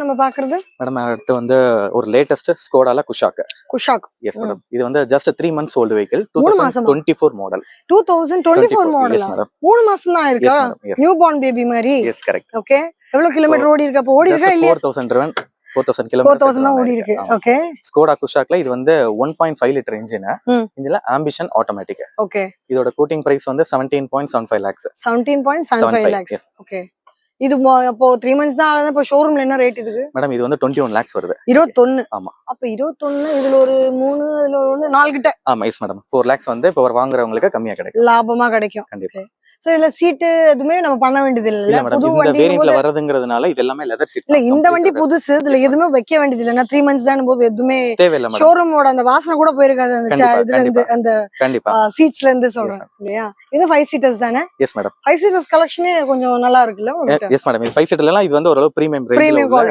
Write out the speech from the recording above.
நம்ம பாக்குறது? மேடம் அடுத்து வந்து ஒரு லேட்டஸ்ட் ஸ்கோடால குஷாக். குஷாக். Yes madam. இது வந்து ஜஸ்ட் 3 months old vehicle. 3 மாசமா? 2024 மாடல். 2024 மாடலா? Yes madam. 3 மாசம் தான் இருக்கா? Yes madam. Yes. New born baby மாதிரி. Yes correct. ஓகே. எவ்வளவு கிலோமீட்டர் ஓடி இருக்கு? அப்ப ஓடி இருக்கா இல்ல? 4000 driven. 4000 kilometers 4000 தான் ஓடி இருக்கு. ஓகே. ஸ்கோடா குஷாக்ல இது வந்து 1.5 லிட்டர் இன்ஜின். இதுல ஆம்பிஷன் ஆட்டோமேட்டிக். ஓகே. இதோட கோட்டிங் பிரைஸ் வந்து 17.75 lakhs. 17.75 lakhs. ஓகே. இது அப்போ 3 months தான் ஆகுது. அப்ப ஷோரூம்ல என்ன ரேட் இதுக்கு? மேடம் இது வந்து 21 lakhs வருது. 21. ஆமா. அப்ப 21 இதுல ஒரு 3 இதுல ஒரு 4 கிட்ட. ஆமா எஸ் மேடம். 4 lakhs வந்து இப்ப வாங்குறவங்களுக்கு கம்மியா கிடைக்கும். லாபமா கிடைக்கும். கண்டிப்பா. சோ இல்ல சீட் எதுமே நம்ம பண்ண வேண்டியது இல்ல. புது இந்த வண்டி வேரியன்ட்ல வரதுங்கிறதுனால இது எல்லாமே லெதர் சீட். இல்ல இந்த வண்டி புதுசு. இதுல எதுமே வைக்க வேண்டியது இல்ல. 3 months தான் போது எதுமே தேவையில்ல மேடம். ஷோரூமோட அந்த வாசனை கூட போயிருக்காது அந்த இதுல இருந்து அந்த கண்டிப்பா சீட்ஸ்ல இருந்து சொல்றேன் இல்லையா? இது 5 seaters தானே? Yes madam. 5 seaters கலெக்ஷனே கொஞ்சம் நல்லா இருக்குல்ல உங்களுக்கு? S madam. இது 5 seater எல்லாம் இது வந்து ஓரளவு பிரீமியம் ரேஞ்ச்ல உள்ள